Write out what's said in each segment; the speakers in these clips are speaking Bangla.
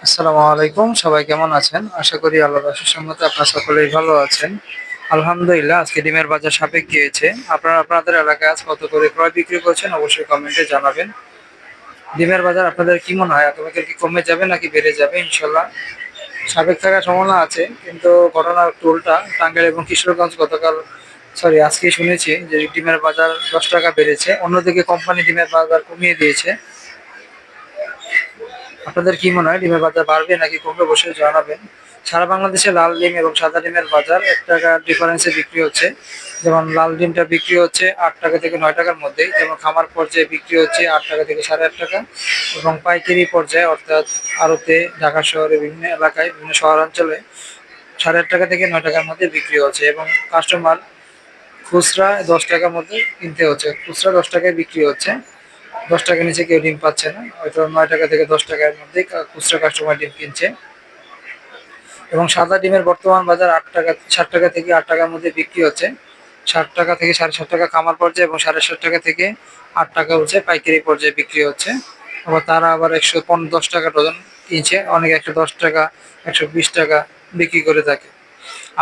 আসসালামু আলাইকুম। সবাই কেমন আছেন? আশা করি আল্লাহর অশেষ রহমতে আপনারা সকলেই ভালো আছেন। আলহামদুলিল্লাহ, আজকে ডিমের বাজার সাপেক্ষ হয়েছে। আপনারা আপনাদের এলাকায় আজ কত করে ক্রয় বিক্রি করছেন অবশ্যই কমেন্টে জানাবেন। ডিমের বাজার আপনাদের কি মনে হয় আগামীকাল কি কমে যাবে নাকি বেড়ে যাবে? ইনশাল্লাহ সাপেক্ষ থাকার সম্ভাবনা আছে, কিন্তু ঘটনার একটু উল্টা। টাঙ্গাইল এবং কিশোরগঞ্জ আজকে শুনেছি যে ডিমের বাজার 10 টাকা বেড়েছে, অন্যদিকে কোম্পানি ডিমের বাজার কমিয়ে দিয়েছে। আপনাদের কি মনে হয় ডিমের বাজার বাড়বে নাকি কমবে? অবশ্যই জানাবেন। সারা বাংলাদেশে লাল ডিম এবং সাদা ডিমের বাজার 1 টাকা ডিফারেন্সে বিক্রি হচ্ছে। যেমন লাল ডিমটা বিক্রি হচ্ছে 8 টাকা থেকে 9 টাকার মধ্যেই, যেমন খামার পর্যায়ে বিক্রি হচ্ছে 8 টাকা থেকে 8.5 টাকা, এবং পাইকারি পর্যায়ে অর্থাৎ আড়তে ঢাকা শহরে বিভিন্ন এলাকায় বিভিন্ন শহরাঞ্চলে 8.5 টাকা থেকে 9 টাকার মধ্যে বিক্রি হচ্ছে, এবং কাস্টমার খুচরা 10 টাকার মধ্যে কিনতে হচ্ছে। খুচরা 10 টাকায় বিক্রি হচ্ছে, 10 টাকার নিচে কেউ ডিম পাচ্ছে না, হয়তো 9 টাকা থেকে 10 টাকার মধ্যে খুচরা কাস্টমার ডিম কিনছে। এবং সাদা ডিমের বর্তমান বাজার 8 টাকা, 7 টাকা থেকে 8 টাকার মধ্যে বিক্রি হচ্ছে। 7 টাকা থেকে 7.5 টাকা খামার পর্যায়ে, এবং 7.5 টাকা থেকে 8 টাকা হচ্ছে পাইকারি পর্যায়ে বিক্রি হচ্ছে। আবার তারা আবার 10 টাকা ডজন কিনছে, অনেকে 110 টাকা, 120 টাকা বিক্রি করে থাকে।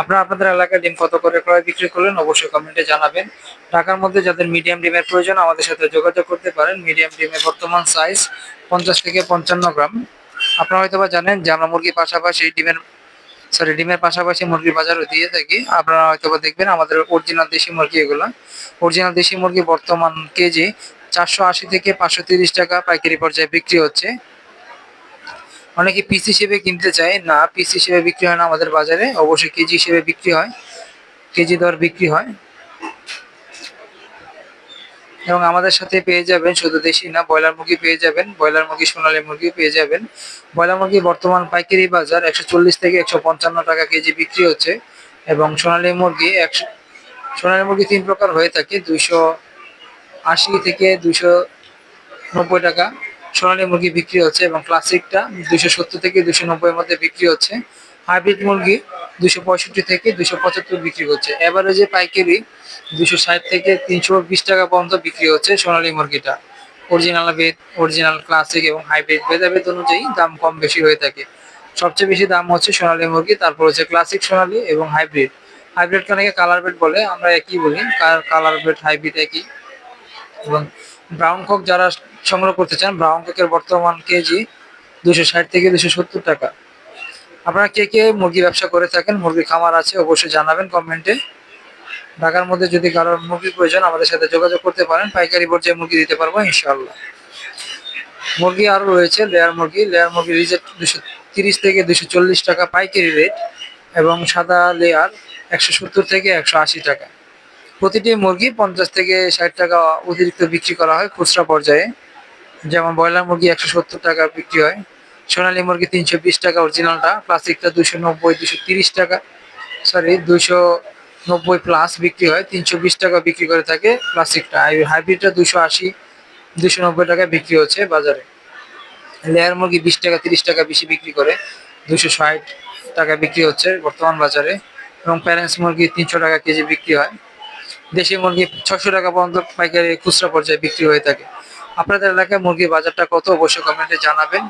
আপনারা আপনাদের এলাকায় ডিম কত করে ক্রয় বিক্রি করলেন অবশ্যই কমেন্টে জানাবেন। ঢাকার মধ্যে যাদের মিডিয়াম ডিমের প্রয়োজন আমাদের সাথে যোগাযোগ করতে পারেন। মিডিয়াম ডিমের বর্তমান সাইজ 50 থেকে 55 গ্রাম। আপনারা হয়তোবা জানেন যে আমরা ডিমের পাশাপাশি মুরগির বাজারও দিয়ে থাকি। আপনারা হয়তোবা দেখবেন আমাদের অরিজিনাল দেশি মুরগি, এগুলো অরিজিনাল দেশি মুরগি বর্তমান কেজি 480 থেকে 530 টাকা পাইকারি পর্যায়ে বিক্রি হচ্ছে। অনেকে পিস হিসেবে কিনতে চায়, না পিস হিসেবে বিক্রি হয় না আমাদের বাজারে, অবশ্যই কেজি হিসেবে বিক্রি হয়, কেজি দর বিক্রি হয়। এবং আমাদের সাথে পেয়ে যাবেন শুধু দেশি না, ব্রয়লার মুরগি পেয়ে যাবেন, ব্রয়লার মুরগি, সোনালী মুরগি পেয়ে যাবেন। ব্রয়লার মুরগি বর্তমান পাইকারি বাজার 140 থেকে 155 টাকা কেজি বিক্রি হচ্ছে। এবং সোনালী মুরগি 3 প্রকার হয়ে থাকে, 280 থেকে 290 টাকা সোনালী মুরগি বিক্রি হচ্ছে, এবং ক্লাসিকটা 270 থেকে 290 এর মধ্যে বিক্রি হচ্ছে। হাইব্রিড মুরগি 265 থেকে 275 বিক্রি হচ্ছে। এভারেজে পাইকারি 260 থেকে 320 টাকা পর্যন্ত বিক্রি হচ্ছে সোনালী মুরগিটা। অরিজিনাল ক্লাসিক এবং হাইব্রিড ভেদাভেদ অনুযায়ী দাম কম বেশি হয়ে থাকে। সবচেয়ে বেশি দাম হচ্ছে সোনালী মুরগি, তারপর হচ্ছে ক্লাসিক সোনালী এবং হাইব্রিড। হাইব্রিডকে অনেকে কালার বেড বলে, আমরা একই বলি, কালার বেড হাইব্রিড একই। এবং ব্রাউন কক যারা সংগ্রহ করতে চান, ব্রাউন কোকের বর্তমান কেজি 260 থেকে 270 টাকা। আপনারা কে কে মুরগি ব্যবসা করে থাকেন, মুরগির খামার আছে, অবশ্যই জানাবেন কমেন্টে। ঢাকার মধ্যে যদি কারোর মুরগির প্রয়োজন আমাদের সাথে যোগাযোগ করতে পারেন, পাইকারি পর্যায়ে মুরগি দিতে পারবো ইনশাআল্লাহ। মুরগি আরও রয়েছে লেয়ার মুরগি রিজেক্ট 230 থেকে 240 টাকা পাইকারি রেট, এবং সাদা লেয়ার 170 থেকে 180 টাকা। প্রতিটি মুরগি 50 থেকে 60 টাকা অতিরিক্ত বিক্রি করা হয় খুচরা পর্যায়ে। যেমন ব্রয়লার মুরগি 170 টাকা বিক্রি হয়, সোনালী মুরগি 320 টাকা অরিজিনালটা, ক্লাসিকটা 290, 230 টাকা, 290 প্লাস বিক্রি হয়, 320 টাকা বিক্রি করে থাকে ক্লাসিকটা। হাইব্রিডটা 280, 290 টাকায় বিক্রি হচ্ছে বাজারে। লেয়ার মুরগি 20 টাকা, 30 টাকা বেশি বিক্রি করে, 260 টাকা বিক্রি হচ্ছে বর্তমান বাজারে। এবং প্যারেন্টস মুরগি 300 টাকা কেজি বিক্রি হয়। দেশি মুরগি 600 টাকা পর্যন্ত পাইকারি খুচরা পর্যায়ে বিক্রি হয়ে থাকে। আপনাদের এলাকায় মুরগির বাজারটা কত অবশ্যই কমেন্টে জানাবেন।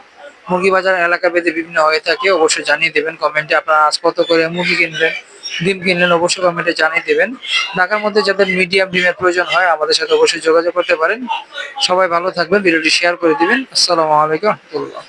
মুরগি বাজার এলাকা ভেদে বিভিন্ন হয়ে থাকে, অবশ্যই জানিয়ে দেবেন কমেন্টে। আপনারা আজ কত করে মুরগি কিনলেন, ডিম কিনলেন, অবশ্যই কমেন্টে জানিয়ে দেবেন। ঢাকার মধ্যে যাদের মিডিয়াম ডিমের প্রয়োজন হয় আমাদের সাথে অবশ্যই যোগাযোগ করতে পারেন। সবাই ভালো থাকবেন, ভিডিওটি শেয়ার করে দিবেন। আসসালামু আলাইকুম রহমতুল্লাহ।